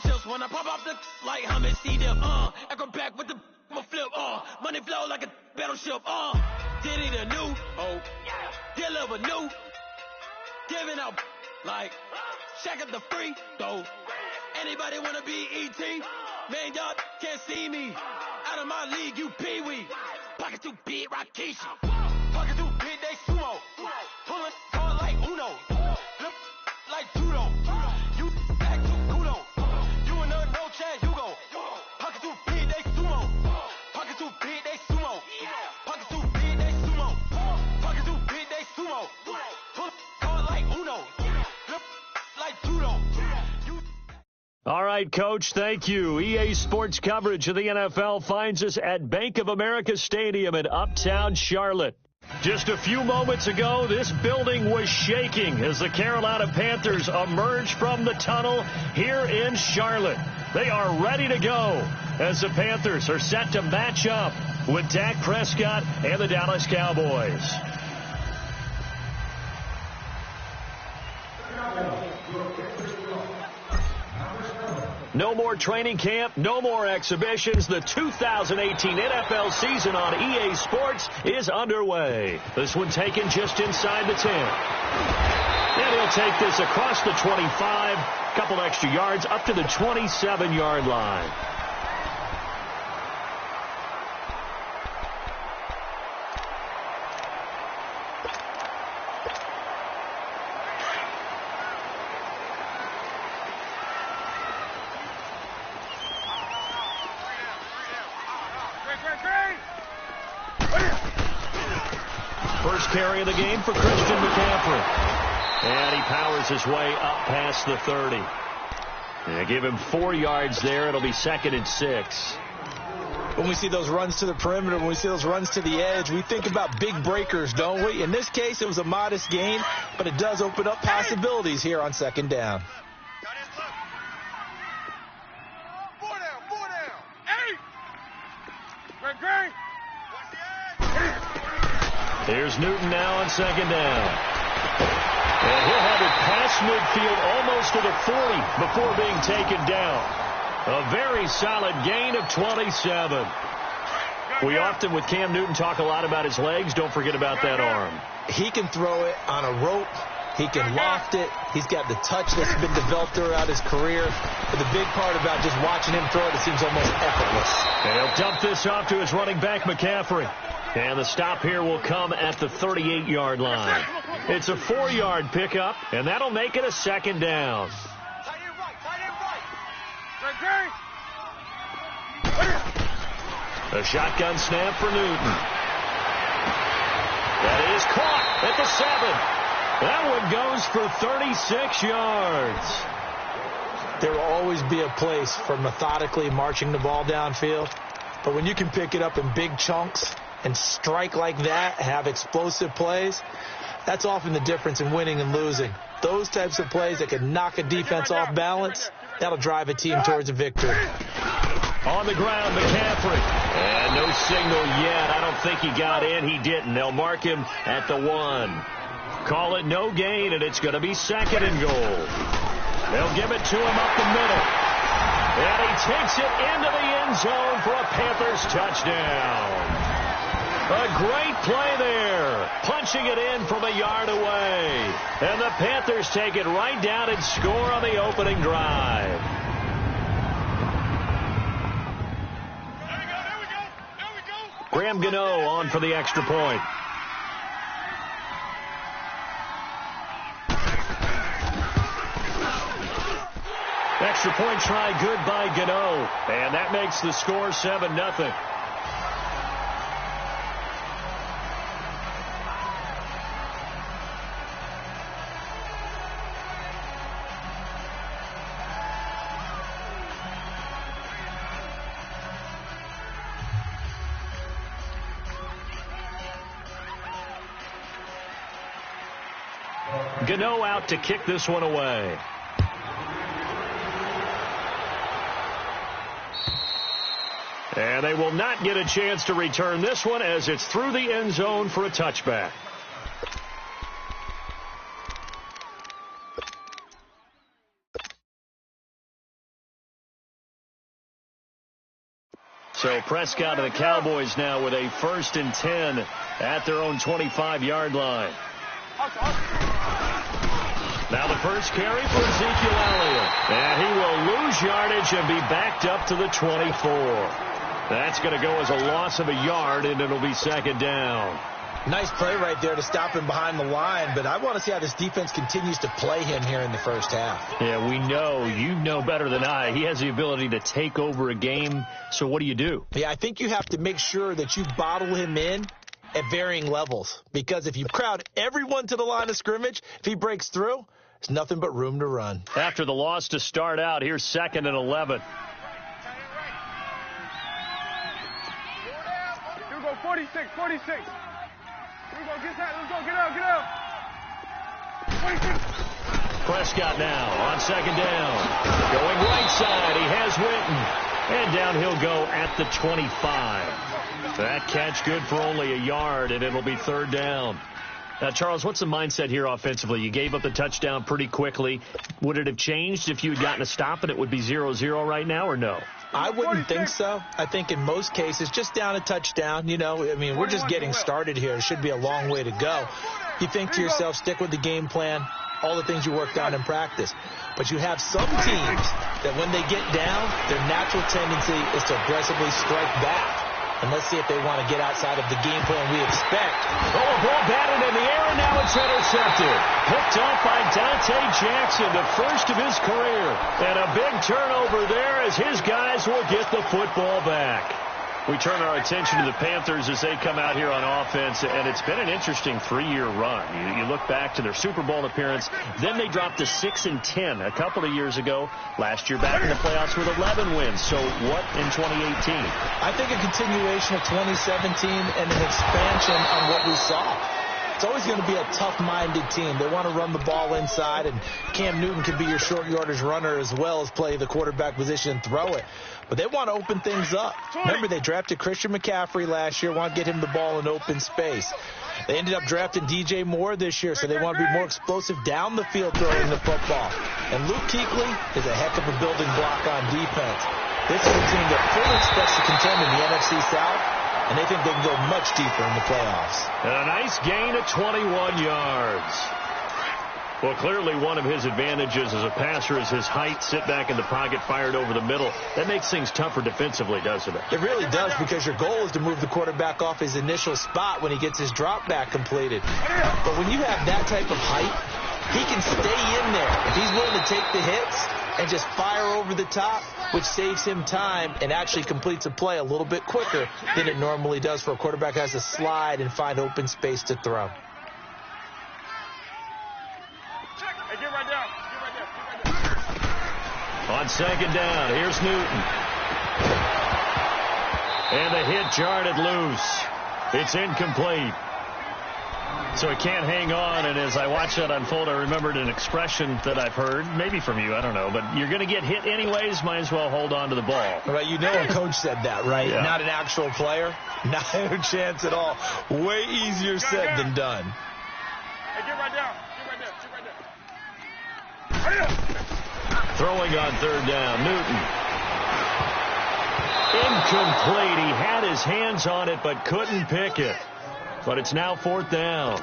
my chips when I pop off the like Hummus, see them, echo back with the flip, money flow like a battleship, did it anew, deliver new, giving out like, check out the free, though, anybody wanna be E.T., man, y'all can't see me, out of my league, you pee-wee, pocket too big, Rakishi, pocket too big, they sumo, pulling hard like Uno, flip like judo, you back to kudo, you in a no chance, you go, pocket too big, they sumo, pocket too big, they sumo, pocket too big, they sumo, pocket too big, they sumo, pull hard like Uno, flip like judo. All right, Coach, thank you. EA Sports coverage of the NFL finds us at Bank of America Stadium in Uptown Charlotte. Just a few moments ago, this building was shaking as the Carolina Panthers emerged from the tunnel here in Charlotte. They are ready to go as the Panthers are set to match up with Dak Prescott and the Dallas Cowboys. No more training camp, no more exhibitions. The 2018 NFL season on EA Sports is underway. This one taken just inside the 10. And he'll take this across the 25, couple extra yards up to the 27-yard line. First carry of the game for Christian McCaffrey. And he powers his way up past the 30. And give him 4 yards there. It'll be 2nd and 6. When we see those runs to the perimeter, when we see those runs to the edge, we think about big breakers, don't we? In this case, it was a modest gain, but it does open up possibilities here on 2nd down. Here's Newton now on 2nd down. And he'll have it past midfield almost to the 40 before being taken down. A very solid gain of 27. We often, with Cam Newton, talk a lot about his legs. Don't forget about that arm. He can throw it on a rope. He can loft it. He's got the touch that's been developed throughout his career. But the big part about just watching him throw it, it seems almost effortless. And he'll dump this off to his running back, McCaffrey. And the stop here will come at the 38-yard line. It's a 4-yard pickup, and that'll make it a 2nd down. A shotgun snap for Newton. That is caught at the 7. That one goes for 36 yards. There will always be a place for methodically marching the ball downfield. But when you can pick it up in big chunks and strike like that, have explosive plays, that's often the difference in winning and losing. Those types of plays that can knock a defense off balance, that'll drive a team towards a victory. On the ground, McCaffrey. And no signal yet. I don't think he got in. He didn't. They'll mark him at the 1. Call it no gain, and it's going to be 2nd and goal. They'll give it to him up the middle. And he takes it into the end zone for a Panthers touchdown. A great play there, punching it in from a yard away. And the Panthers take it right down and score on the opening drive. Graham Gano on for the extra point. Extra point try good by Gano. And that makes the score 7-0. Gano out to kick this one away. And they will not get a chance to return this one as it's through the end zone for a touchback. So Prescott and the Cowboys now with a 1st and 10 at their own 25-yard line. Now the first carry for Ezekiel Elliott. And he will lose yardage and be backed up to the 24. That's going to go as a loss of a yard, and it'll be 2nd down. Nice play right there to stop him behind the line, but I want to see how this defense continues to play him here in the first half. Yeah, we know. You know better than I. He has the ability to take over a game, so what do? Yeah, I think you have to make sure that you bottle him in at varying levels, because if you crowd everyone to the line of scrimmage, if he breaks through, there's nothing but room to run. After the loss to start out, here's 2nd and 11. Here we go, 46. Here we go, get out. 46. Prescott now on 2nd down. Going right side, he has Witten. And down he'll go at the 25. That catch good for only a yard, and it'll be 3rd down. Now, Charles, what's the mindset here offensively? You gave up the touchdown pretty quickly. Would it have changed if you had gotten a stop and it would be 0-0 right now, or no? I wouldn't think so. I think in most cases, just down a touchdown, we're just getting started here. It should be a long way to go. You think to yourself, stick with the game plan, all the things you worked on in practice. But you have some teams that when they get down, their natural tendency is to aggressively strike back. And let's see if they want to get outside of the game plan we expect. Oh, a ball batted in the air, and now it's intercepted. Picked off by Dante Jackson, the first of his career. And a big turnover there as his guys will get the football back. We turn our attention to the Panthers as they come out here on offense, and it's been an interesting 3-year run. You look back to their Super Bowl appearance, then they dropped to 6-10 a couple of years ago. Last year back in the playoffs with 11 wins. So what in 2018? I think a continuation of 2017 and an expansion on what we saw. It's always going to be a tough-minded team. They want to run the ball inside, and Cam Newton can be your short yardage runner as well as play the quarterback position and throw it. But they want to open things up. Remember, they drafted Christian McCaffrey last year, want to get him the ball in open space. They ended up drafting DJ Moore this year, so they want to be more explosive down the field throwing the football. And Luke Kuechly is a heck of a building block on defense. This is a team that fully expects to contend in the NFC South, and they think they can go much deeper in the playoffs. And a nice gain of 21 yards. Well, clearly one of his advantages as a passer is his height, sit back in the pocket, fired over the middle. That makes things tougher defensively, doesn't it? It really does, because your goal is to move the quarterback off his initial spot when he gets his drop back completed. But when you have that type of height, he can stay in there. If he's willing to take the hits and just fire over the top, which saves him time and actually completes a play a little bit quicker than it normally does for a quarterback who has to slide and find open space to throw. On 2nd down, here's Newton. And the hit jarred loose. It's incomplete. So he can't hang on, and as I watch that unfold, I remembered an expression that I've heard, maybe from you, I don't know, but you're going to get hit anyways, might as well hold on to the ball. Right, a coach said that, right? Yeah. Not an actual player. Not a chance at all. Way easier said than done. Hey, get right down. Throwing on 3rd down, Newton. Incomplete. He had his hands on it but couldn't pick it. But it's now 4th down.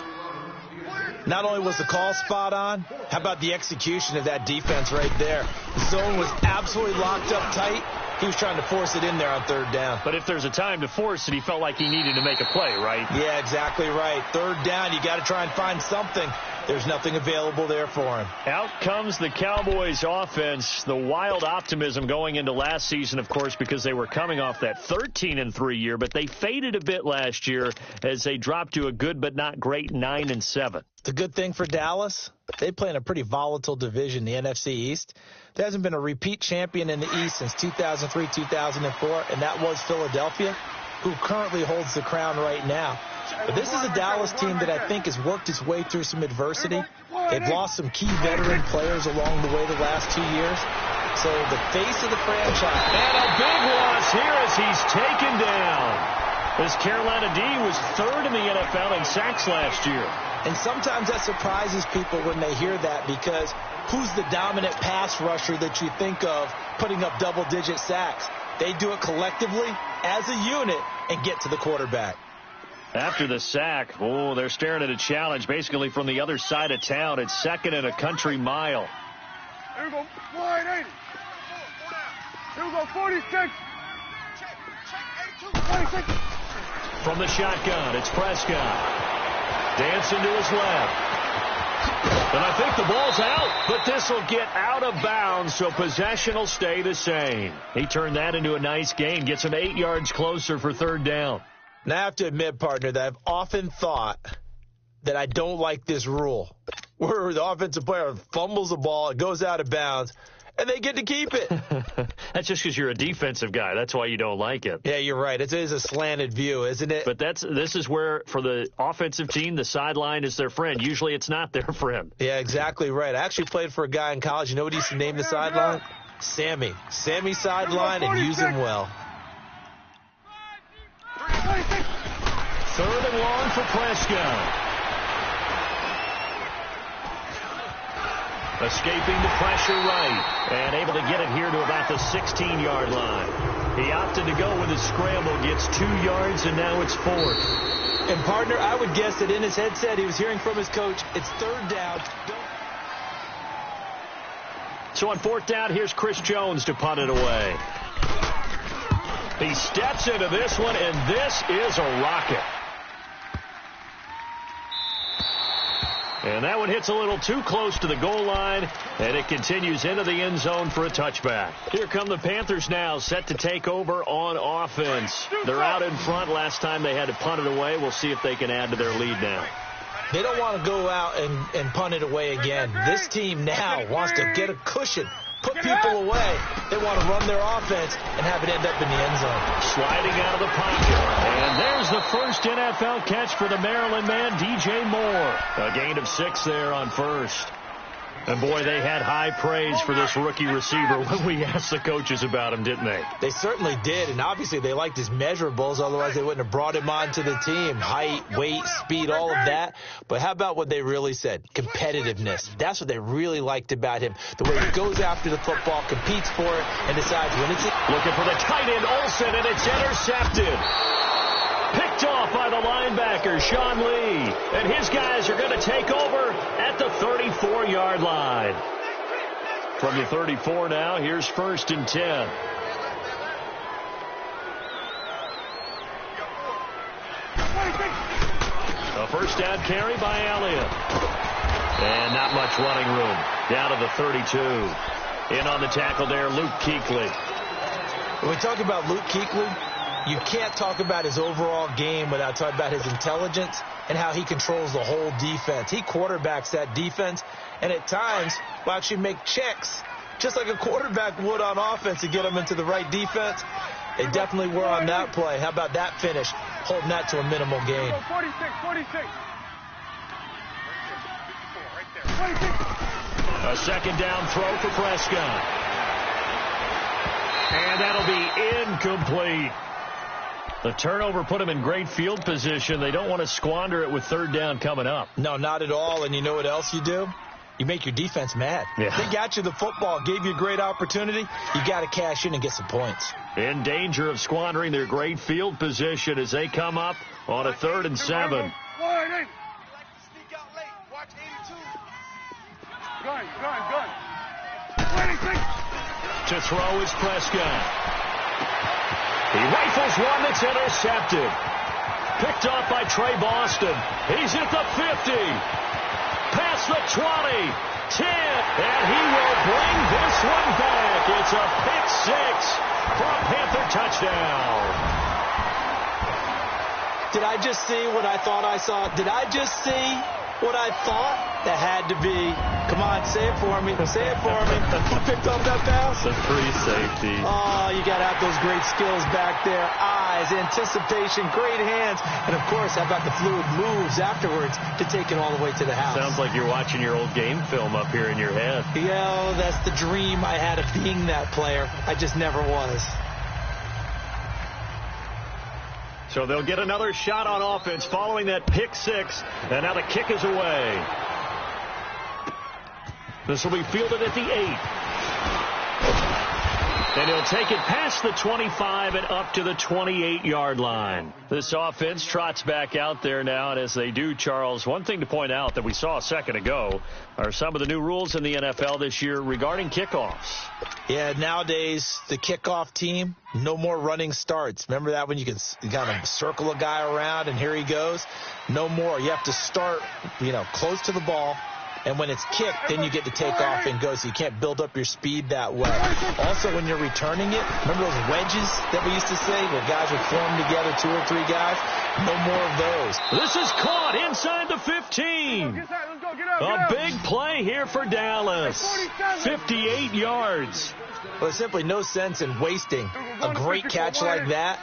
Not only was the call spot on, how about the execution of that defense right there? The zone was absolutely locked up tight. He was trying to force it in there on 3rd down. But if there's a time to force it, he felt like he needed to make a play, right? Yeah, exactly right. 3rd down, you got to try and find something. There's nothing available there for him. Out comes the Cowboys offense. The wild optimism going into last season, of course, because they were coming off that 13-3 year, but they faded a bit last year as they dropped to a good but not great 9-7. The good thing for Dallas, they play in a pretty volatile division, the NFC East. There hasn't been a repeat champion in the East since 2003, 2004, and that was Philadelphia, who currently holds the crown right now. But this is a Dallas team that I think has worked its way through some adversity. They've lost some key veteran players along the way the last 2 years. So the face of the franchise. And a big loss here as he's taken down. As Carolina D was 3rd in the NFL in sacks last year. And sometimes that surprises people when they hear that, because who's the dominant pass rusher that you think of putting up double-digit sacks? They do it collectively, as a unit and get to the quarterback. After the sack, they're staring at a challenge basically from the other side of town. It's second and a country mile. Here we go, 180. Here we go, 46. 46. From the shotgun, it's Prescott. Dancing to his left. And I think the ball's out, but this will get out of bounds, so possession will stay the same. He turned that into a nice gain, gets him 8 yards closer for third down. Now, I have to admit, partner, that I've often thought that I don't like this rule, where the offensive player fumbles the ball, it goes out of bounds, and they get to keep it. That's just because you're a defensive guy. That's why you don't like it. Yeah, you're right. It is a slanted view, isn't it? But this is where, for the offensive team, the sideline is their friend. Usually it's not their friend. Yeah, exactly right. I actually played for a guy in college. You know what he used to name the sideline? Sammy. Sammy sideline, and use him well. Third and long for Prescott. Escaping the pressure right, and able to get it here to about the 16-yard line. He opted to go with his scramble, gets 2 yards, and now it's fourth. And, partner, I would guess that in his headset he was hearing from his coach, it's third down. So on fourth down, here's Chris Jones to punt it away. He steps into this one, and this is a rocket. And that one hits a little too close to the goal line, and it continues into the end zone for a touchback. Here come the Panthers now, set to take over on offense. They're out in front. Last time they had to punt it away. We'll see if they can add to their lead now. They don't want to go out and punt it away again. This team now wants to get a cushion, put people away. They want to run their offense and have it end up in the end zone. Sliding out of the pocket. And there's the first NFL catch for the Maryland man, DJ Moore. A gain of 6 there on first. And, boy, they had high praise for this rookie receiver when we asked the coaches about him, didn't they? They certainly did, and obviously they liked his measurables. Otherwise, they wouldn't have brought him onto the team. Height, weight, speed, all of that. But how about what they really said? Competitiveness. That's what they really liked about him. The way he goes after the football, competes for it, and decides when it's... Looking for the tight end, Olsen, and it's intercepted. Picked off by the linebacker, Sean Lee. And his guys are going to take over at the 34-yard line. From the 34 now, here's first and 10. A first down carry by Elliott. And not much running room. Down to the 32. In on the tackle there, Luke Kuechly. When we talk about Luke Kuechly, you can't talk about his overall game without talking about his intelligence and how he controls the whole defense. He quarterbacks that defense, and at times will actually make checks, just like a quarterback would on offense, to get them into the right defense. They definitely were on that play. How about that finish, holding that to a minimal gain? 46. A second down throw for Prescott. And that'll be incomplete. The turnover put him in great field position. They don't want to squander it with third down coming up. No, not at all. And you know what else you do? You make your defense mad. Yeah. They got you the football, gave you a great opportunity. You got to cash in and get some points. In danger of squandering their great field position as they come up on a 3rd and 7. Gun. To throw is Prescott. He rifles one that's intercepted. Picked off by Trey Boston. He's at the 50. Past the 20. 10. And he will bring this one back. It's a pick 6 for a Panther touchdown. Did I just see what I thought I saw? Did I just see what I thought? That had to be. Come on, say it for me. Say it for me. Who picked up that pass? The free safety. Oh, you got to have those great skills back there. Eyes, anticipation, great hands. And, of course, how about the fluid moves afterwards to take it all the way to the house? Sounds like you're watching your old game film up here in your head. Yeah, that's the dream I had of being that player. I just never was. So they'll get another shot on offense following that pick 6. And now the kick is away. This will be fielded at the 8. And he'll take it past the 25 and up to the 28-yard line. This offense trots back out there now, and as they do, Charles, one thing to point out that we saw a second ago are some of the new rules in the NFL this year regarding kickoffs. Yeah, nowadays, the kickoff team, no more running starts. Remember that when you can kind of circle a guy around and here he goes? No more. You have to start, close to the ball. And when it's kicked, then you get to take off and go, so you can't build up your speed that way. Also, when you're returning it, remember those wedges that we used to say where guys would form together, 2 or 3 guys? No more of those. This is caught inside the 15. A big play here for Dallas. 58 yards. Well, there's simply no sense in wasting a great catch like that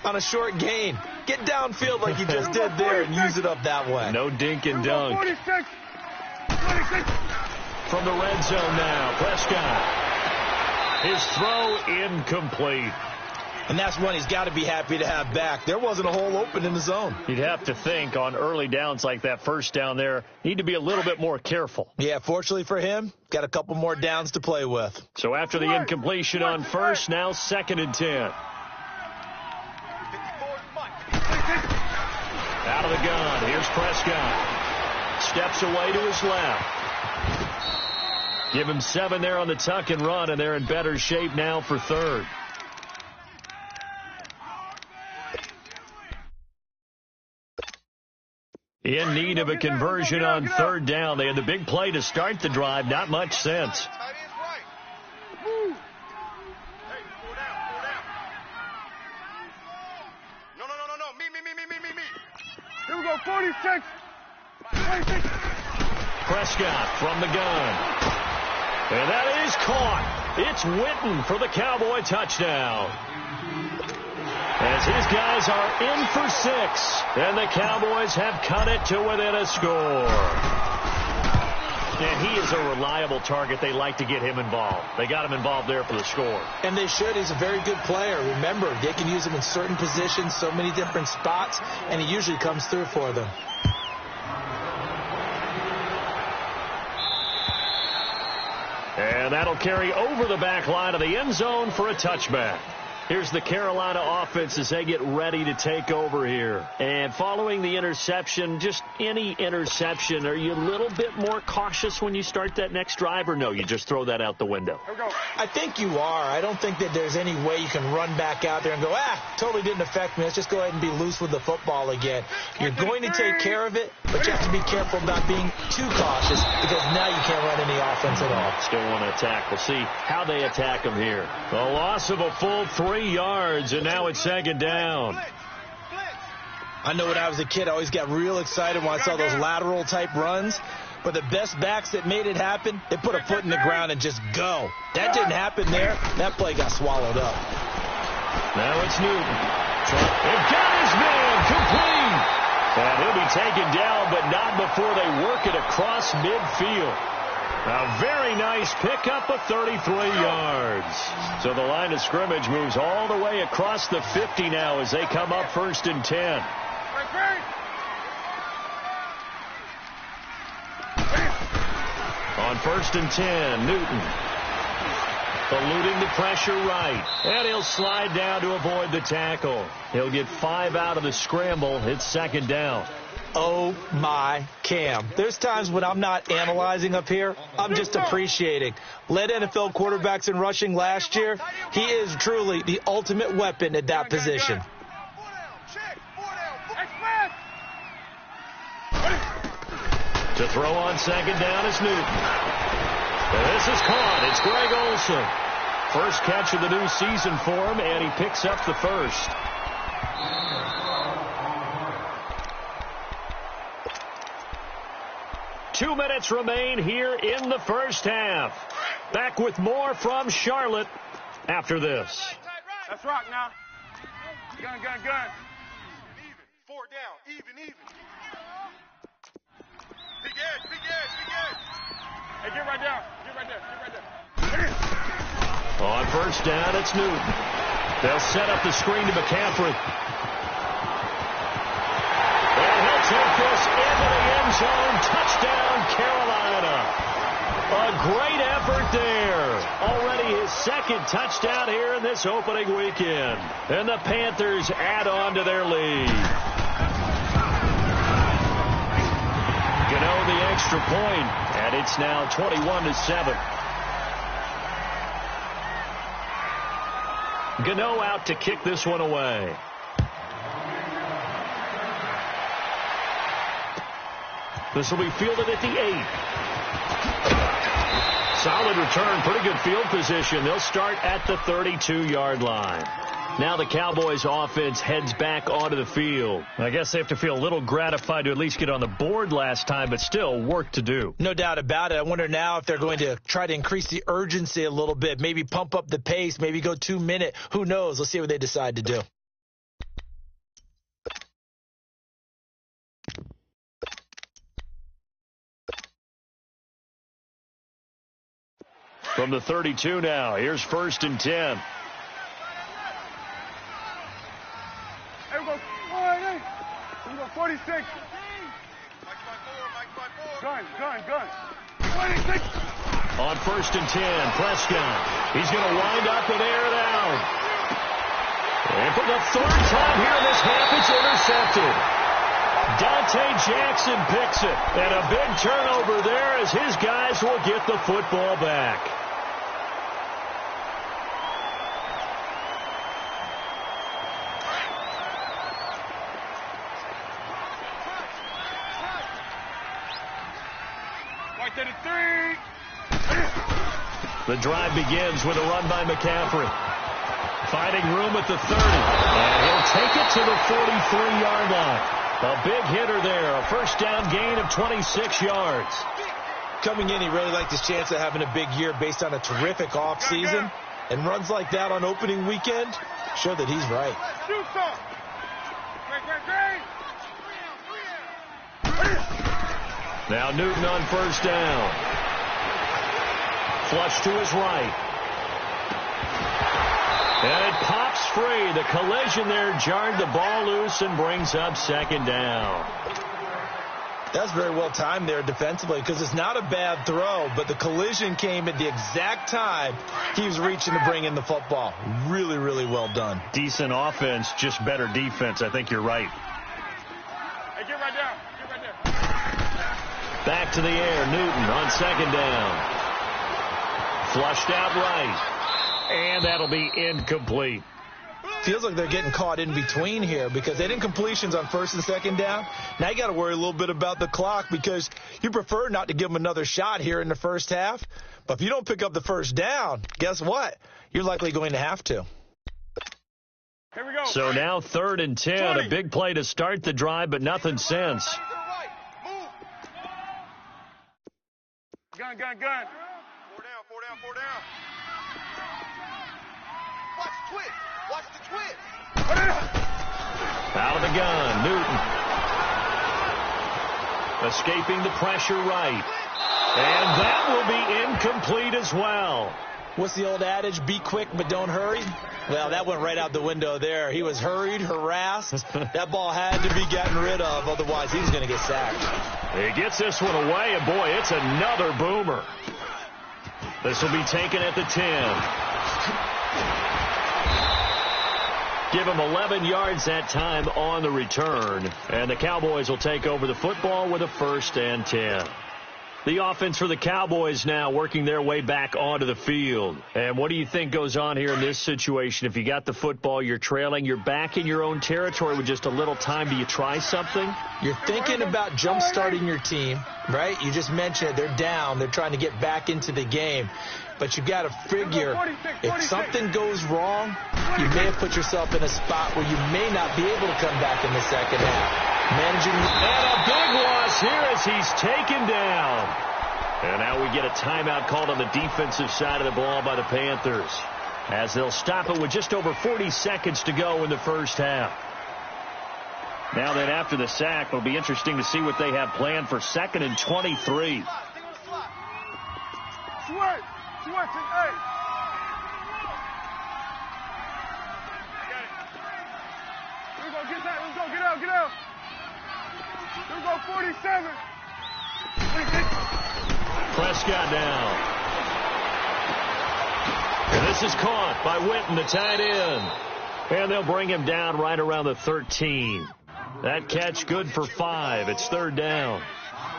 on a short gain. Get downfield like you just did there and use it up that way. No dink and dunk. From the red zone now, Prescott. His throw incomplete. And that's one he's got to be happy to have back. There wasn't a hole open in the zone. You'd have to think on early downs like that first down there, need to be a little bit more careful. Yeah, fortunately for him, got a couple more downs to play with. So after the incompletion on first, now 2nd and 10. Out of the gun, here's Prescott. Steps away to his left. Give him 7 there on the tuck and run, and they're in better shape now for 3rd. In need of a conversion on 3rd down. They had the big play to start the drive. Not much sense. Here we go, 46. Prescott from the gun. And that is caught. It's Witten for the Cowboy touchdown. As his guys are in for 6. And the Cowboys have cut it to within a score. And he is a reliable target. They like to get him involved. They got him involved there for the score. And they should. He's a very good player. Remember, they can use him in certain positions, so many different spots, and he usually comes through for them. And that'll carry over the back line of the end zone for a touchback. Here's the Carolina offense as they get ready to take over here. And following the interception, just any interception, are you a little bit more cautious when you start that next drive, or no, you just throw that out the window? I think you are. I don't think that there's any way you can run back out there and go, totally didn't affect me. Let's just go ahead and be loose with the football again. You're going to take care of it, but you have to be careful about being too cautious because now you can't run any offense at all. Still want to attack. We'll see how they attack them here. The loss of a full 3 yards, and now it's 2nd down. I know when I was a kid, I always got real excited when I saw those lateral type runs. But the best backs that made it happen, they put a foot in the ground and just go. That didn't happen there. That play got swallowed up. Now it's Newton. And got his man complete. And he'll be taken down, but not before they work it across midfield. A very nice pickup of 33 yards. So the line of scrimmage moves all the way across the 50 now as they come up 1st and 10. On 1st and 10, Newton eluding the pressure right. And he'll slide down to avoid the tackle. He'll get 5 out of the scramble. It's 2nd down. Oh, my Cam. There's times when I'm not analyzing up here. I'm just appreciating. Led NFL quarterbacks in rushing last year. He is truly the ultimate weapon at that position. To throw on 2nd down is Newton. This is caught. It's Greg Olsen. First catch of the new season for him, and he picks up the first. Two minutes remain here in the first half. Back with more from Charlotte after this. Let's rock now. Gun. Even. 4 down. Even. Big edge. Hey, get right there. On 1st down, it's Newton. They'll set up the screen to McCaffrey. And he'll take this into the end zone. Touchdown, Carolina. A great effort there. Already his second touchdown here in this opening weekend. And the Panthers add on to their lead. Gano the extra point, and it's now 21-7. Gano out to kick this one away. This will be fielded at the 8. Solid return, pretty good field position. They'll start at the 32-yard line. Now the Cowboys offense heads back onto the field. I guess they have to feel a little gratified to at least get on the board last time, but still work to do. No doubt about it. I wonder now if they're going to try to increase the urgency a little bit, maybe pump up the pace, maybe go 2-minute. Who knows? Let's see what they decide to do. From the 32 now, here's 1st and 10. Hey, we go 46. Mike by four. Gun. 26. On 1st and 10, Prescott. He's going to wind up and air it out. And for the 3rd time here in this half, it's intercepted. Dante Jackson picks it. And a big turnover there as his guys will get the football back. The drive begins with a run by McCaffrey. Finding room at the 30. And he'll take it to the 43-yard line. A big hitter there. A first down gain of 26 yards. Coming in, he really liked his chance of having a big year based on a terrific offseason. And runs like that on opening weekend show that he's right. Now Newton on first down. Flush to his right. And it pops free. The collision there jarred the ball loose and brings up 2nd down. That's very well timed there defensively because it's not a bad throw, but the collision came at the exact time he was reaching to bring in the football. Really, really well done. Decent offense, just better defense. I think you're right. Hey, get right down. Back to the air. Newton on 2nd down. Flushed out right. And that'll be incomplete. Feels like they're getting caught in between here because they didn't completions on 1st and 2nd down. Now you got to worry a little bit about the clock because you prefer not to give them another shot here in the first half. But if you don't pick up the 1st down, guess what? You're likely going to have to. Here we go. So now 3rd and 10. 20. A big play to start the drive, but nothing since. Gun. Four down. Watch the twist. Out of the gun, Newton. Escaping the pressure right. And that will be incomplete as well. What's the old adage? Be quick, but don't hurry. Well, that went right out the window there. He was hurried, harassed. That ball had to be gotten rid of. Otherwise, he was going to get sacked. He gets this one away, and boy, it's another boomer. This will be taken at the 10. Give him 11 yards that time on the return. And the Cowboys will take over the football with a 1st and 10. The offense for the Cowboys now working their way back onto the field. And what do you think goes on here in this situation? If you got the football, you're trailing, you're back in your own territory with just a little time. Do you try something? You're thinking about jump-starting your team, right? You just mentioned it. They're down. They're trying to get back into the game. But you got to figure if something goes wrong, you may have put yourself in a spot where you may not be able to come back in the second half. Managing and a big loss here as he's taken down. And now we get a timeout called on the defensive side of the ball by the Panthers as they'll stop it with just over 40 seconds to go in the first half. Now then, after the sack, it'll be interesting to see what they have planned for 2nd and 23. Hey. Here we go. Get that. Let's go. Get out. Here we go. 47. Prescott down. And this is caught by Witten, the tight end. And they'll bring him down right around the 13. That catch good for 5. It's third down.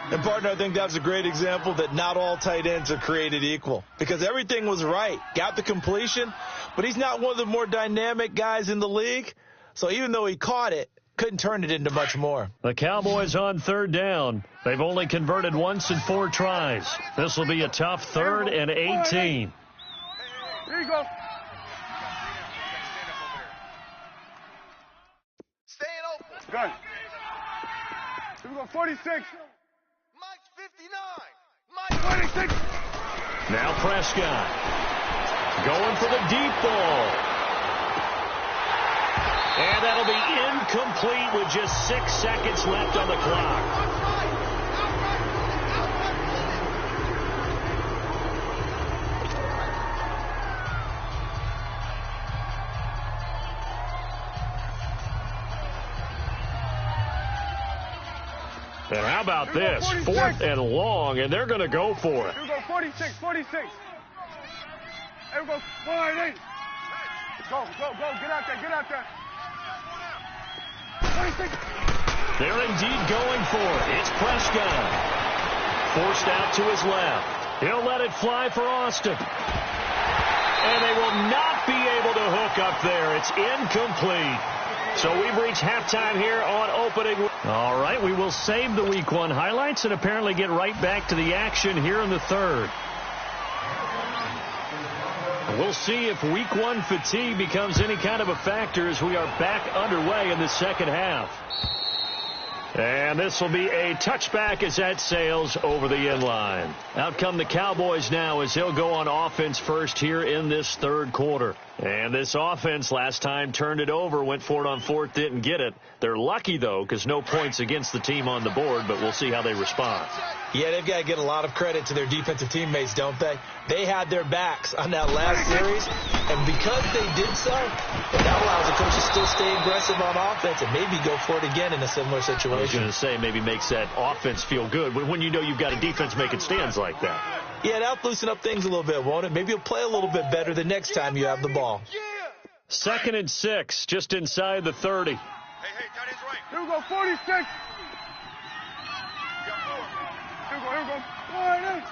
And, partner, I think that's a great example that not all tight ends are created equal, because everything was right. Got the completion, but he's not one of the more dynamic guys in the league. So even though he caught it, couldn't turn it into much more. The Cowboys on third down. They've only converted once in 4 tries. This will be a tough 3rd and 18. Here you go. Staying open. Good. Here we go, 46. Mike's 59. Mike's 26. Now Prescott going for the deep ball. And that'll be incomplete with just 6 seconds left on the clock. And how about this? 4th and long, and they're going to go for it. Here we go, 46, 46. Here we go, 48. Go, get out there. 26. They're indeed going for it. It's Prescott. Forced out to his left. He'll let it fly for Austin. And they will not be able to hook up there. It's incomplete. So we've reached halftime here on opening. All right, we will save the Week 1 highlights and apparently get right back to the action here in the 3rd. We'll see if Week 1 fatigue becomes any kind of a factor as we are back underway in the second half. And this will be a touchback as that sails over the inline. Out come the Cowboys now as they'll go on offense first here in this 3rd quarter. And this offense last time turned it over, went for it on 4th, didn't get it. They're lucky, though, because no points against the team on the board, but we'll see how they respond. Yeah, they've got to get a lot of credit to their defensive teammates, don't they? They had their backs on that last series, and because they did so, that allows the coach to still stay aggressive on offense and maybe go for it again in a similar situation. I was going to say maybe makes that offense feel good when you know you've got a defense making stands like that. Yeah, that'll loosen up things a little bit, won't it? Maybe you'll play a little bit better the next time you have the ball. 2nd and 6, just inside the 30. Hey, tight end's right. Here we go, 46. Here we go. 48.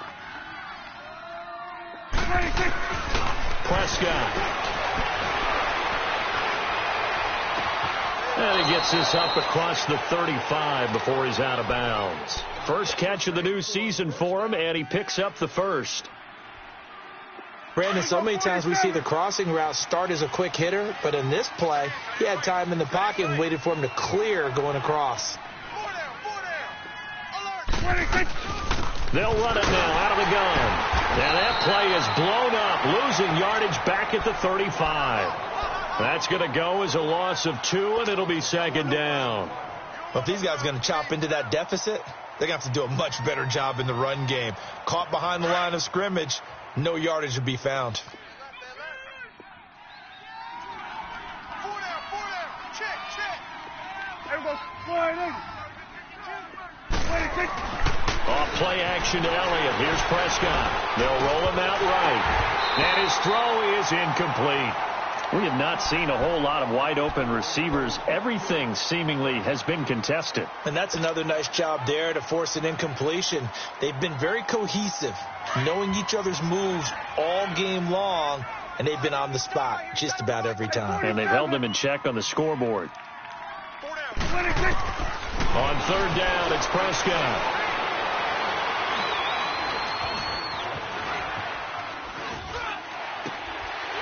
26. Prescott. And he gets this up across the 35 before he's out of bounds. First catch of the new season for him, and he picks up the 1st. Brandon, so many times we see the crossing route start as a quick hitter, but in this play, he had time in the pocket and waited for him to clear going across. 4 down. Alert. 26. They'll run it now out of the gun. Now that play is blown up, losing yardage back at the 35. That's going to go as a loss of 2, and it'll be 2nd down. Well, if these guys are going to chop into that deficit, they're going to have to do a much better job in the run game. Caught behind the line of scrimmage, no yardage to be found. 4 down. Check. Here we go, 48. 26. Off play action to Elliott. Here's Prescott. They'll roll him out right. And his throw is incomplete. We have not seen a whole lot of wide-open receivers. Everything seemingly has been contested. And that's another nice job there to force an incompletion. They've been very cohesive, knowing each other's moves all game long, and they've been on the spot just about every time. And they've held them in check on the scoreboard. 4 down. 26. On 3rd down, it's Prescott.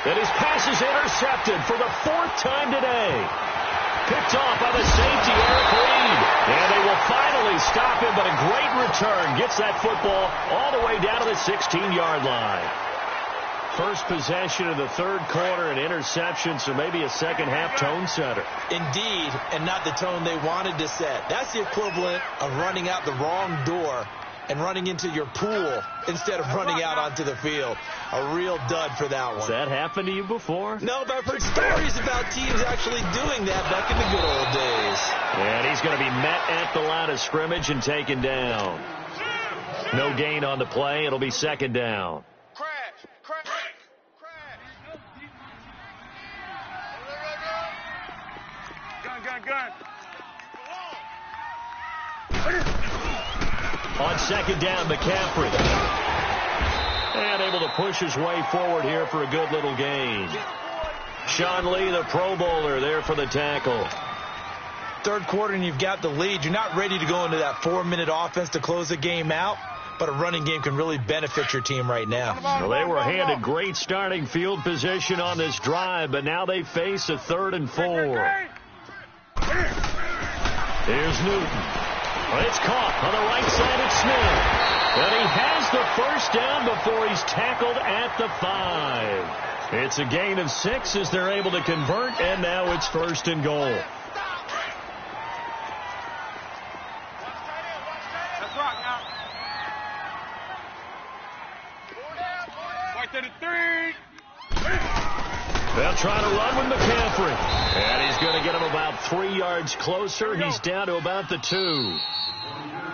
And his pass is intercepted for the 4th time today. Picked off by the safety, Eric Reed. And they will finally stop him, but a great return. Gets that football all the way down to the 16-yard line. First possession of the 3rd quarter, an interception, so maybe a second-half tone setter. Indeed, and not the tone they wanted to set. That's the equivalent of running out the wrong door and running into your pool instead of running out onto the field. A real dud for that one. Has that happened to you before? No, but I've heard stories about teams actually doing that back in the good old days. And he's going to be met at the line of scrimmage and taken down. No gain on the play. It'll be second down. Crash. Gun. On second down, McCaffrey. And able to push his way forward here for a good little gain. Sean Lee, the Pro Bowler, there for the tackle. Third quarter and you've got the lead. You're not ready to go into that 4-minute offense to close the game out, but a running game can really benefit your team right now. Well, they were handed great starting field position on this drive, but now they face a 3rd and 4. Here's Newton. It's caught on the right side of Smith. And he has the first down before he's tackled at the 5. It's a gain of 6 as they're able to convert, and now it's 1st and goal. Let's rock now. Right to the 3. They'll try to run with McCaffrey. And he's going to get him about 3 yards closer. He's down to about the 2.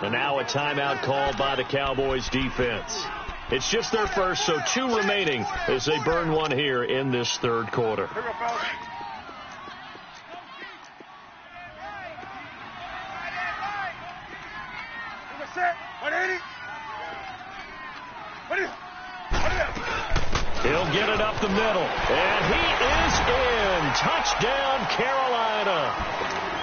And now a timeout called by the Cowboys defense. It's just their first, so 2 remaining as they burn one here in this 3rd quarter. Here we go, fellas. Here we set. 180. What is it? He'll get it up the middle. And he is in. Touchdown, Carolina.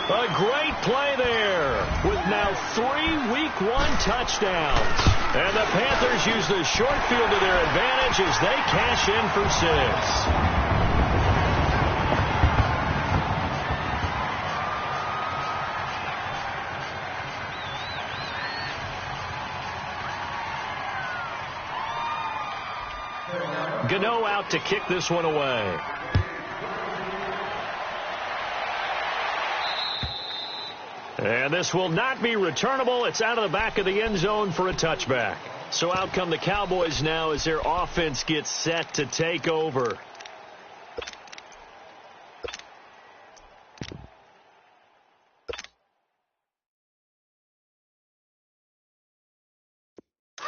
A great play there with now 3 Week 1 touchdowns. And the Panthers use the short field to their advantage as they cash in for 6. Gano out to kick this one away. And this will not be returnable. It's out of the back of the end zone for a touchback. So out come the Cowboys now as their offense gets set to take over.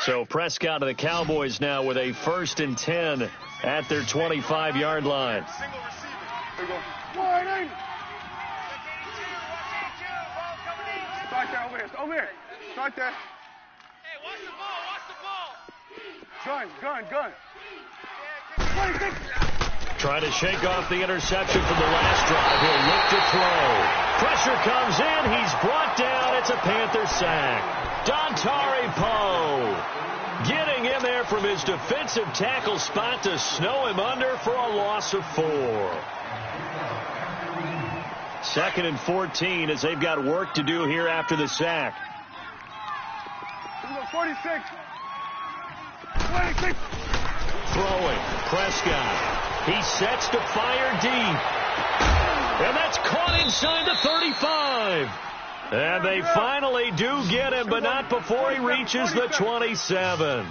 So Prescott of the Cowboys now with a 1st and 10 at their 25-yard line. Single receiver. Here we go. 180. Start there, over here. Start there. Hey, watch the ball. Gun. 26. Trying to shake off the interception from the last drive. He'll look to throw. Pressure comes in. He's brought down. It's a Panther sack. Dontari Poe getting in there from his defensive tackle spot to snow him under for a loss of 4. 2nd and 14 as they've got work to do here after the sack. Here we go, 46. 26. Throwing. Prescott. He sets to fire deep. And that's caught inside the 35. And they finally do get him, but not before he reaches the 27.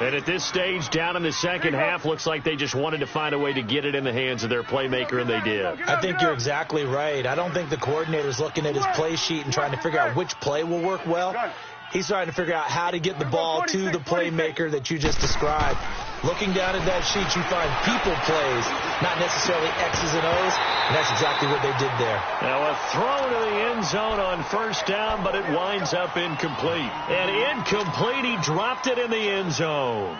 And at this stage, down in the second half, looks like they just wanted to find a way to get it in the hands of their playmaker, and they did. I think you're exactly right. I don't think the coordinator's looking at his play sheet and trying to figure out which play will work well. He's trying to figure out how to get the ball to the playmaker that you just described. Looking down at that sheet, you find people plays, not necessarily X's and O's, and that's exactly what they did there. Now a throw to the end zone on 1st down, but it winds up incomplete. And incomplete, he dropped it in the end zone.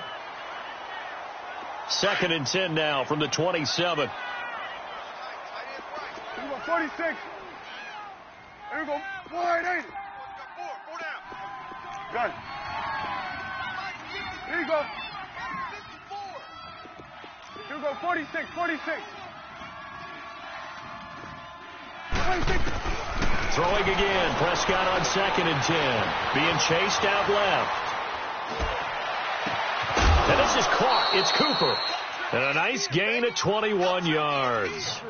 2nd and 10 now from the 27. Here we go, 46. Here we go, 180. Four down. Gun. Here you go. Here we go, 46. 26. Throwing again. Prescott on 2nd and 10. Being chased out left. And this is caught. It's Cooper. And a nice gain of 21 yards.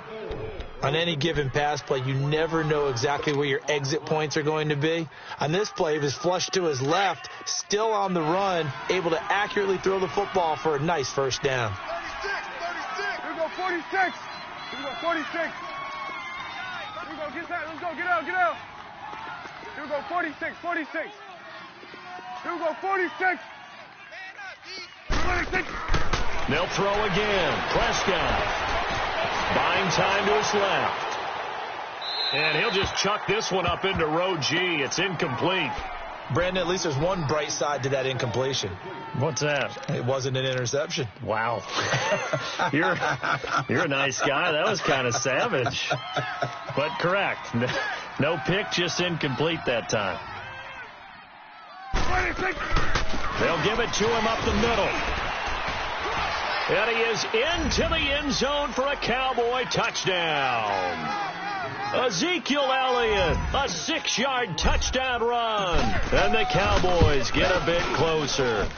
On any given pass play, you never know exactly where your exit points are going to be. On this play, he was flushed to his left, still on the run, able to accurately throw the football for a nice 1st down. 36. Here we go, 46. Here we go, 46. Here we go, get that. Let's go, get out. Here we go, 46. Here we go, 46. 26. They'll throw again. Prescott buying time to his left. And he'll just chuck this one up into row G. It's incomplete. Brandon, at least there's one bright side to that incompletion. What's that? It wasn't an interception. Wow. You're a nice guy. That was kind of savage. But correct. No pick, just incomplete that time. 26. They'll give it to him up the middle. And he is into the end zone for a Cowboy touchdown. Ezekiel Elliott, a 6-yard touchdown run. And the Cowboys get a bit closer.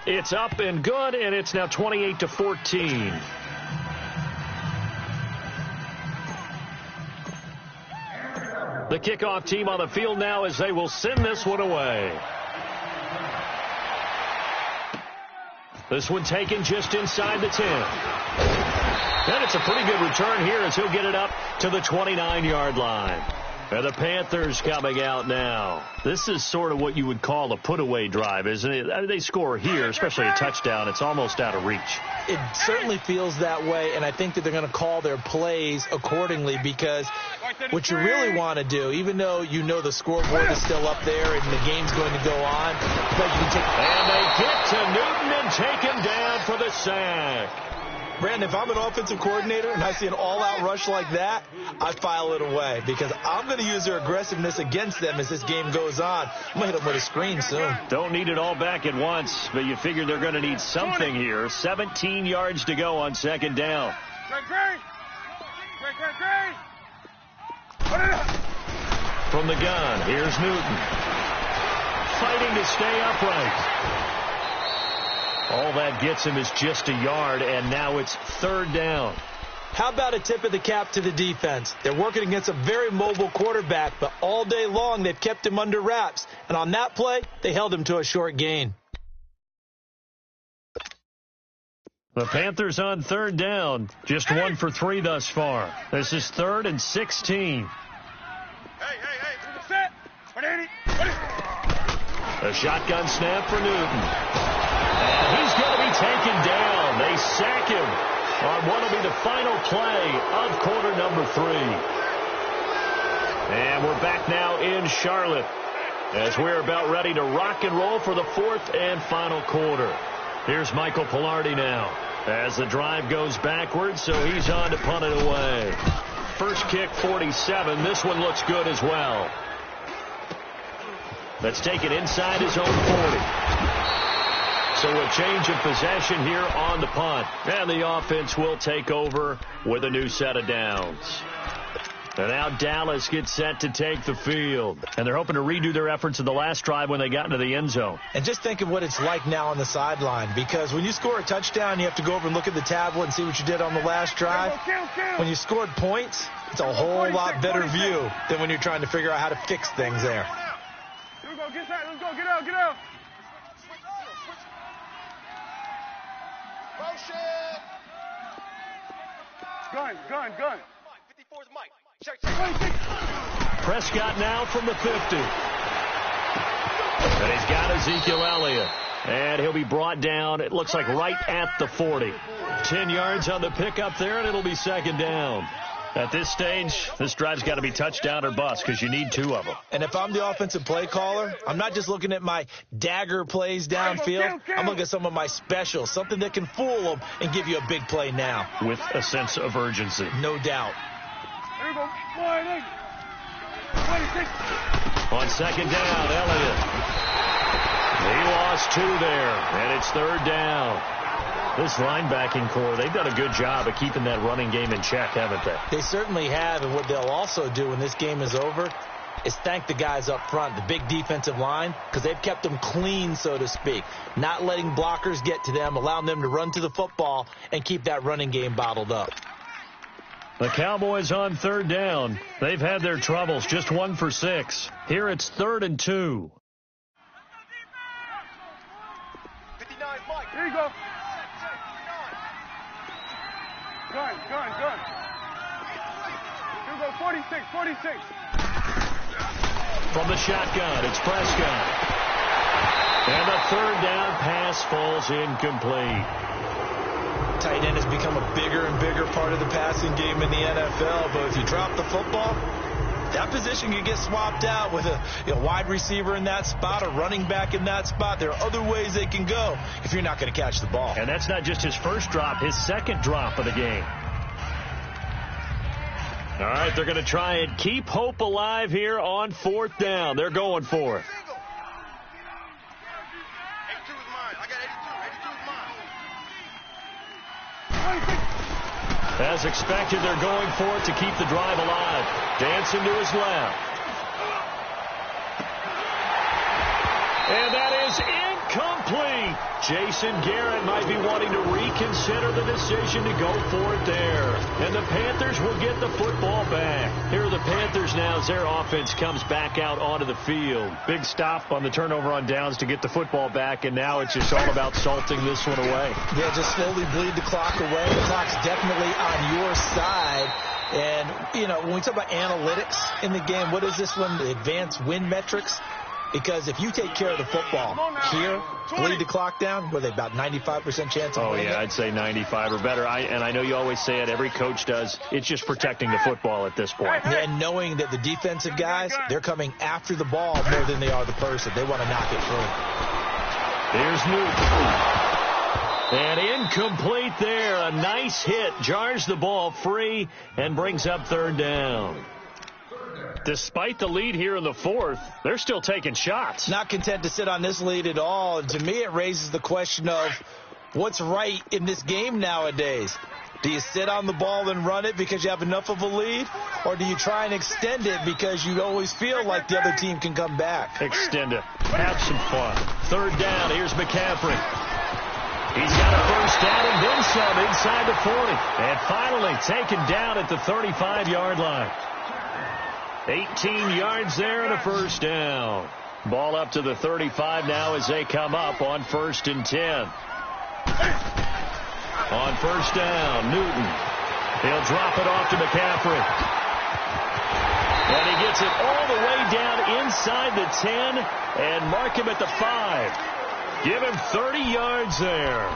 It's up and good, and it's now 28-14. The kickoff team on the field now as they will send this one away. This one taken just inside the 10. And it's a pretty good return here as he'll get it up to the 29-yard line. And the Panthers coming out now. This is sort of what you would call a put-away drive, isn't it? I mean, they score here, especially a touchdown. It's almost out of reach. It certainly feels that way, and I think that they're going to call their plays accordingly because what you really want to do, even though you know the scoreboard is still up there and the game's going to go on, but you can take. And they get to Newton and take him down for the sack. Brandon, if I'm an offensive coordinator and I see an all-out rush like that, I file it away because I'm going to use their aggressiveness against them as this game goes on. I'm going to hit them with a screen soon. Don't need it all back at once, but you figure they're going to need something here. 17 yards to go on second down. From the gun, here's Newton. Fighting to stay upright. All that gets him is just a yard, and now it's third down. How about a tip of the cap to the defense? They're working against a very mobile quarterback, but all day long they've kept him under wraps. And on that play, they held him to a short gain. The Panthers on third down. Just 1 for 3 thus far. This is 3rd and 16. Set. Ready. A shotgun snap for Newton. And he's going to be taken down. They sack him on what will be the final play of quarter number 3. And we're back now in Charlotte as we're about ready to rock and roll for the 4th and final quarter. Here's Michael Pilardi now as the drive goes backwards, so he's on to punt it away. First kick, 47. This one looks good as well. Let's take it inside his own 40. So a change of possession here on the punt. And the offense will take over with a new set of downs. And now Dallas gets set to take the field. And they're hoping to redo their efforts in the last drive when they got into the end zone. And just think of what it's like now on the sideline. Because when you score a touchdown, you have to go over and look at the tablet and see what you did on the last drive. When you scored points, it's a whole lot better view than when you're trying to figure out how to fix things there. Here we go, get out, let's go, get out. Motion. Gun. 54's Mike. Check. Prescott now from the 50. And he's got Ezekiel Elliott. And he'll be brought down, it looks like right at the 40. 10 yards on the pickup there, and it'll be second down. At this stage, this drive's got to be touchdown or bust because you need 2 of them. And if I'm the offensive play caller, I'm not just looking at my dagger plays downfield. I'm looking at some of my specials, something that can fool them and give you a big play now. With a sense of urgency. No doubt. Here we go, 26. On second down, Elliott. He lost 2 there, and it's third down. This linebacking core, they've done a good job of keeping that running game in check, haven't they? They certainly have, and what they'll also do when this game is over is thank the guys up front, the big defensive line, because they've kept them clean, so to speak, not letting blockers get to them, allowing them to run to the football and keep that running game bottled up. The Cowboys on third down. They've had their troubles, just 1 for 6. Here it's 3rd and 2. 59's Mike. Here you go. Gun. Here we go, 46. From the shotgun, it's Prescott. And the third down pass falls incomplete. Tight end has become a bigger and bigger part of the passing game in the NFL, but if you drop the football, that position can get swapped out with a wide receiver in that spot, a running back in that spot. There are other ways they can go if you're not going to catch the ball. And that's not just his first drop, his second drop of the game. All right, they're going to try and keep hope alive here on fourth down. They're going for it. 82 is mine. I got 82. 82 is mine. As expected, they're going for it to keep the drive alive. Dancing to his left. And that is incomplete. Jason Garrett might be wanting to reconsider the decision to go for it there. And the Panthers will get the football back. Here are the Panthers now as their offense comes back out onto the field. Big stop on the turnover on downs to get the football back, and now it's just all about salting this one away. Yeah, just slowly bleed the clock away. The clock's definitely on your side. And, when we talk about analytics in the game, what is this one? The advanced win metrics? Because if you take care of the football here, bleed the clock down, were they about 95% chance of winning? Oh, yeah, I'd say 95 or better. And I know you always say it, every coach does. It's just protecting the football at this point. And knowing that the defensive guys, they're coming after the ball more than they are the person. They want to knock it free. Here's Newton. And incomplete there. A nice hit. Jars the ball free and brings up third down. Despite the lead here in the fourth, they're still taking shots. Not content to sit on this lead at all. And to me, it raises the question of what's right in this game nowadays. Do you sit on the ball and run it because you have enough of a lead? Or do you try and extend it because you always feel like the other team can come back? Extend it. Have some fun. Third down. Here's McCaffrey. He's got a first down and then some inside the 40. And finally taken down at the 35-yard line. 18 yards there and a first down. Ball up to the 35 now as they come up on 1st and 10. On first down, Newton. He'll drop it off to McCaffrey. And he gets it all the way down inside the 10 and mark him at the 5. Give him 30 yards there.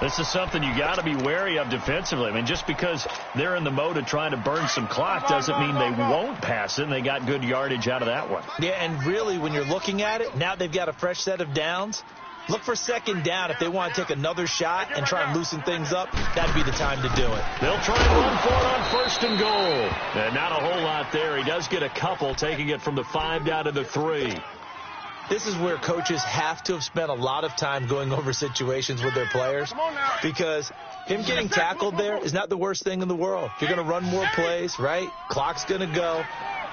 This is something you got to be wary of defensively. I mean, just because they're in the mode of trying to burn some clock doesn't mean they won't pass it, and they got good yardage out of that one. Yeah, and really, when you're looking at it, now they've got a fresh set of downs. Look for second down if they want to take another shot and try and loosen things up. That'd be the time to do it. They'll try and run for it on 1st and goal. And not a whole lot there. He does get a couple, taking it from the 5 down to the 3. This is where coaches have to have spent a lot of time going over situations with their players, because him getting tackled there is not the worst thing in the world. You're going to run more plays, right? Clock's going to go.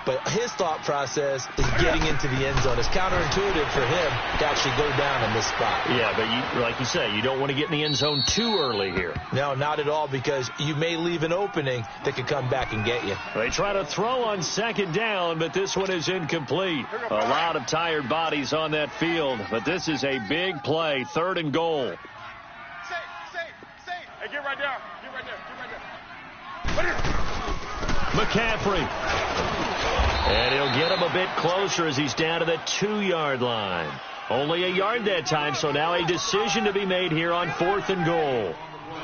But his thought process is getting into the end zone. It's counterintuitive for him to actually go down in this spot. Yeah, but like you say, you don't want to get in the end zone too early here. No, not at all, because you may leave an opening that could come back and get you. They try to throw on second down, but this one is incomplete. A lot of tired bodies on that field, but this is a big play, 3rd and goal. Safe. Hey, get right there. Get right there. McCaffrey. And he'll get him a bit closer as he's down to the 2-yard line. Only a yard that time, so now a decision to be made here on 4th and goal.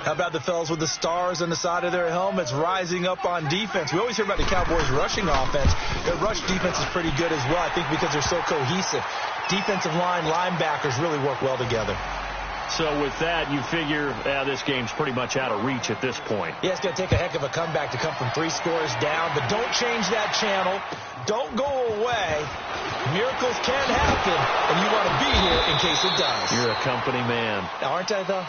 How about the fellas with the stars on the side of their helmets rising up on defense? We always hear about the Cowboys' rushing offense. Their rush defense is pretty good as well, I think, because they're so cohesive. Defensive line, linebackers really work well together. So with that, you figure this game's pretty much out of reach at this point. Yeah, it's going to take a heck of a comeback to come from 3 scores down, but don't change that channel. Don't go away. Miracles can happen, and you want to be here in case it does. You're a company man. Aren't I, though?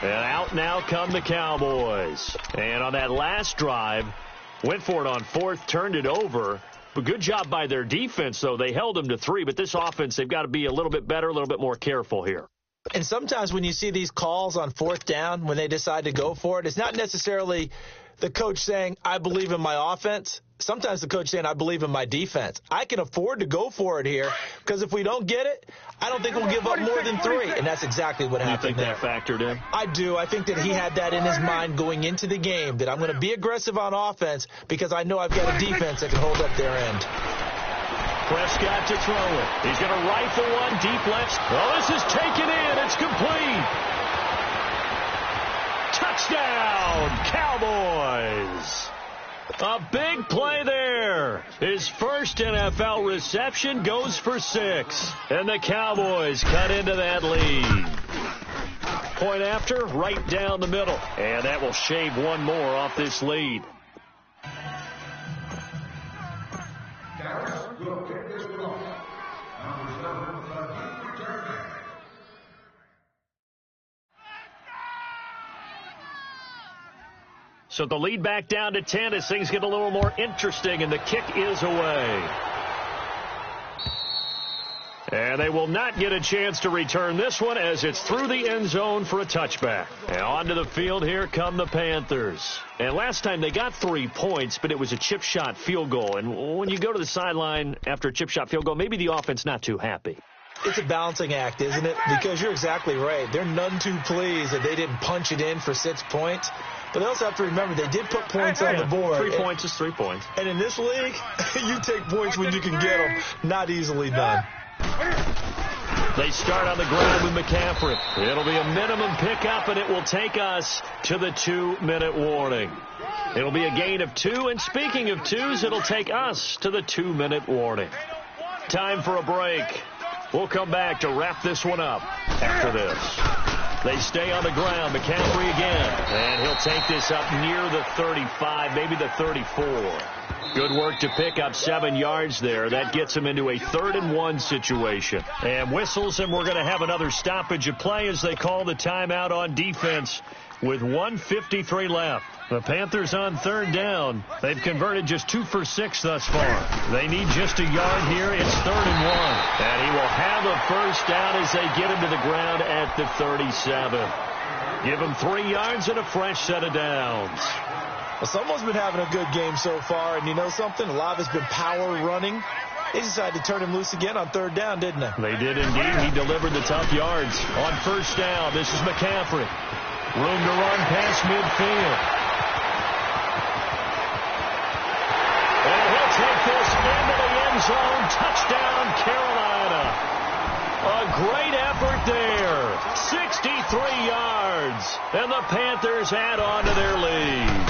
And out now come the Cowboys. And on that last drive, went for it on 4th, turned it over. But good job by their defense, though. They held them to 3, but this offense, they've got to be a little bit better, a little bit more careful here. And sometimes when you see these calls on 4th down, when they decide to go for it, it's not necessarily the coach saying, I believe in my offense. Sometimes the coach saying, I believe in my defense. I can afford to go for it here, because if we don't get it, I don't think we'll give up more than 3. And that's exactly what happened there. You think that factored in? I do. I think that he had that in his mind going into the game, that I'm going to be aggressive on offense because I know I've got a defense that can hold up their end. Prescott to throw it. He's going to rifle one deep left. Oh, this is taken in. It's complete. Touchdown, Cowboys. A big play there. His first NFL reception goes for 6. And the Cowboys cut into that lead. Point after, right down the middle. And that will shave one more off this lead. So the lead back down to 10 as things get a little more interesting, and the kick is away. And they will not get a chance to return this one as it's through the end zone for a touchback. And onto the field here come the Panthers. And last time they got 3 points, but it was a chip shot field goal. And when you go to the sideline after a chip shot field goal, maybe the offense not too happy. It's a balancing act, isn't it? Because you're exactly right. They're none too pleased that they didn't punch it in for 6 points. But they also have to remember they did put points on the board. 3 points is 3 points. And in this league, you take points when you can get them. Not easily done. They start on the ground with McCaffrey. It'll be a minimum pickup, and it will take us to the 2-minute warning. It'll be a gain of 2, and speaking of 2s, it'll take us to the 2-minute warning. Time for a break. We'll come back to wrap this one up after this. They stay on the ground. McCaffrey again. And he'll take this up near the 35, maybe the 34. Good work to pick up 7 yards there. That gets him into a 3rd-and-1 situation. And whistles, and we're going to have another stoppage of play as they call the timeout on defense with 1:53 left. The Panthers on 3rd down. They've converted just 2 for 6 thus far. They need just a yard here. It's 3rd and 1. And he will have a first down as they get him to the ground at the 37. Give him 3 yards and a fresh set of downs. Well, someone's been having a good game so far, and you know something? A lot of it's been power running. They decided to turn him loose again on 3rd down, didn't they? They did indeed. He delivered the tough yards. On first down, this is McCaffrey. Room to run past midfield. And he'll take this into the end zone. Touchdown, Carolina. A great effort there. 63 yards. And the Panthers add on to their lead.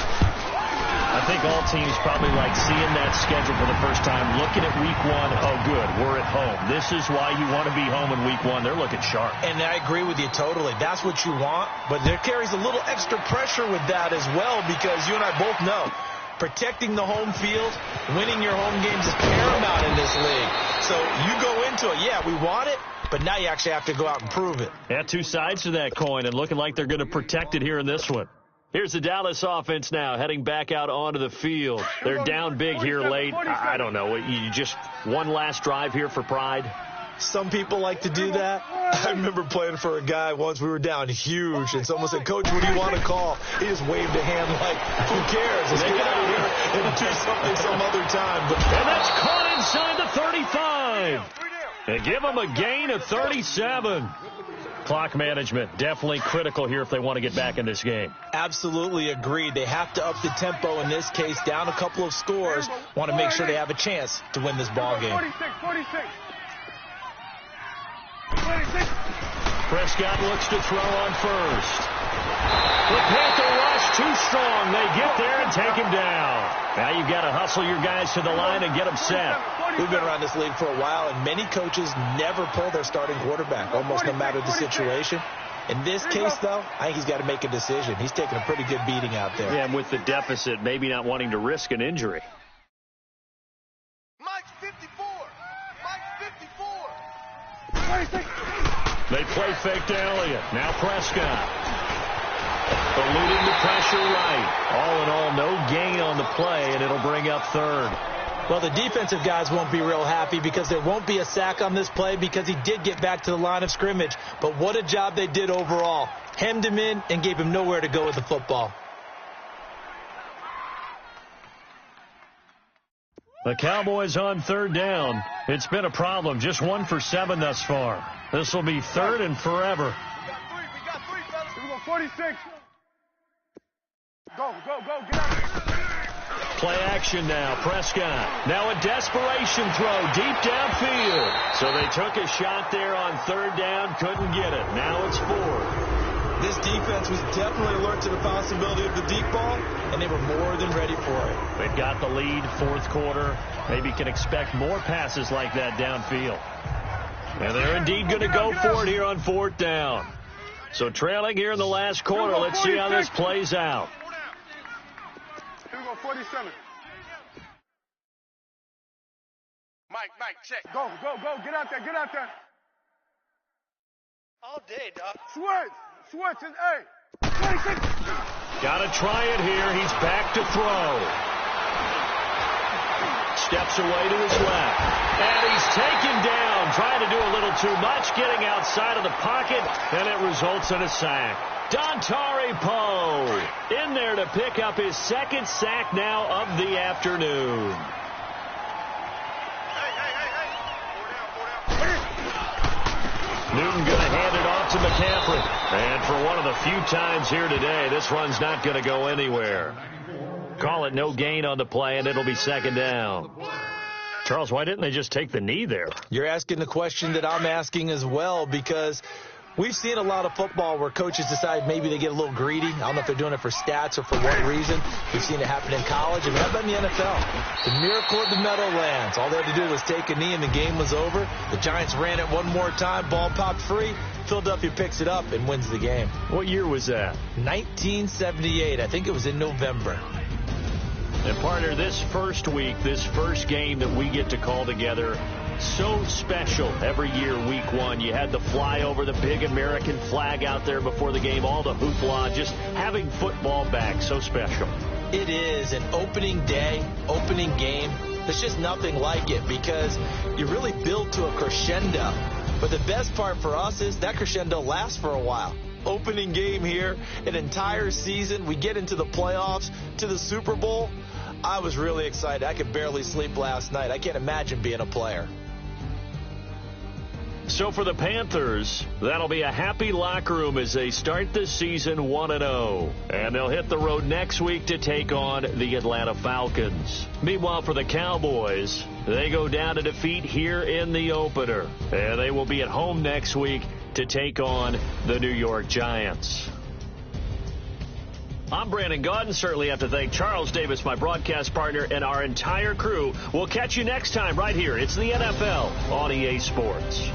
I think all teams probably like seeing that schedule for the first time, looking at week 1. Oh, good, we're at home. This is why you want to be home in week 1. They're looking sharp. And I agree with you totally. That's what you want. But there carries a little extra pressure with that as well, because you and I both know protecting the home field, winning your home games is paramount in this league. So you go into it, yeah, we want it, but now you actually have to go out and prove it. Yeah, 2 sides to that coin, and looking like they're going to protect it here in this one. Here's the Dallas offense now, heading back out onto the field. They're down big here late. I don't know. You just one last drive here for pride? Some people like to do that. I remember playing for a guy once. We were down huge, and someone said, "Coach, what do you want to call?" He just waved a hand like, who cares? Let's get out of here and do something some other time. And that's caught inside the 35. They give them a gain of 37. Clock management definitely critical here if they want to get back in this game. Absolutely agreed. They have to up the tempo in this case, down a couple of scores. Want to make sure they have a chance to win this ball game. 46. Prescott looks to throw on first. The Panther rush too strong. They get there and take him down. Now you've got to hustle your guys to the line and get them set. We've been around this league for a while, and many coaches never pull their starting quarterback, almost no matter the situation. In this case, though, I think he's got to make a decision. He's taking a pretty good beating out there. Yeah, and with the deficit, maybe not wanting to risk an injury. Mike's 54. Mike's 54. They play fake to Elliott. Now Prescott. Eluding the pressure right. All in all, no gain on the play, and it'll bring up 3rd. Well, the defensive guys won't be real happy because there won't be a sack on this play because he did get back to the line of scrimmage. But what a job they did overall. Hemmed him in and gave him nowhere to go with the football. The Cowboys on 3rd down. It's been a problem. Just 1 for 7 thus far. This will be 3rd and forever. We got three, fellas. Here we go, 46. Go, get out. Play action now. Prescott. Now a desperation throw deep downfield. So they took a shot there on third down. Couldn't get it. Now it's fourth. This defense was definitely alert to the possibility of the deep ball, and they were more than ready for it. They've got the lead, fourth quarter. Maybe can expect more passes like that downfield. And they're indeed going to go for it here on fourth down. So trailing here in the last quarter. Let's see how this plays out. Here we go, 47. Mike, check. Go. Get out there. All day, dog. Schwartz, hey. 26. Got to try it here. He's back to throw. Steps away to his left. And he's taken down, trying to do a little too much, getting outside of the pocket, and it results in a sack. Dontari Poe in there to pick up his second sack now of the afternoon. Newton going to hand it off to McCaffrey. And for one of the few times here today, this run's not going to go anywhere. Call it no gain on the play, and it'll be second down. Charles, why didn't they just take the knee there? You're asking the question that I'm asking as well, because we've seen a lot of football where coaches decide maybe they get a little greedy. I don't know if they're doing it for stats or for what reason. We've seen it happen in college, and how about in the NFL? The miracle of the Meadowlands. All they had to do was take a knee, and the game was over. The Giants ran it one more time. Ball popped free. Philadelphia picks it up and wins the game. What year was that? 1978. I think it was in November. And, partner, this first week, this first game that we get to call together, so special every year, week one. You had the flyover, the big American flag out there before the game, all the hoopla, just having football back, so special. It is an opening day, opening game. There's just nothing like it because you really build to a crescendo. But the best part for us is that crescendo lasts for a while. Opening game here, an entire season. We get into the playoffs, to the Super Bowl. I was really excited. I could barely sleep last night. I can't imagine being a player. So for the Panthers, that'll be a happy locker room as they start the season 1-0. And they'll hit the road next week to take on the Atlanta Falcons. Meanwhile, for the Cowboys, they go down to defeat here in the opener. And they will be at home next week to take on the New York Giants. I'm Brandon Gaudin. Certainly have to thank Charles Davis, my broadcast partner, and our entire crew. We'll catch you next time right here. It's the NFL on EA Sports.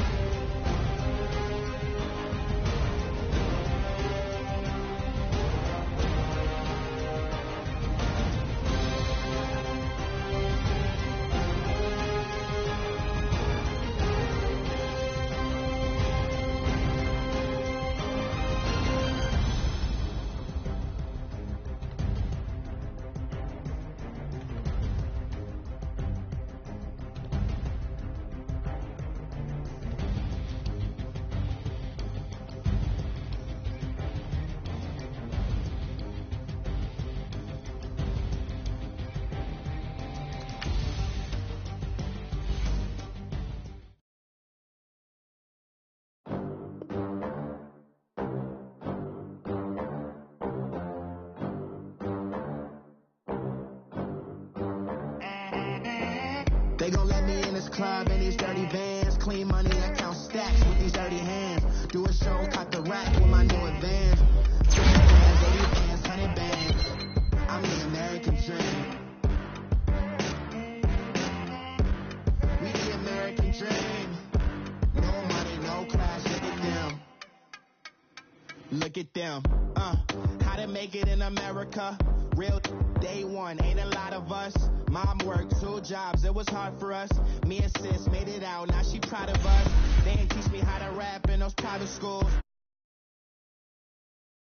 They gon' let me in this club in these dirty vans. Clean money, I count stacks with these dirty hands. Do a show, cut the rack with my new advance. 50 bands, 80 bands, 100 bands. I'm the American dream. We the American dream. No money, no class, look at them. Look at them. How to make it in America. Real day one, ain't a lot of us. Mom worked 2 jobs, it was hard for us. Me and sis made it out, now she proud of us. They ain't teach me how to rap in those private schools.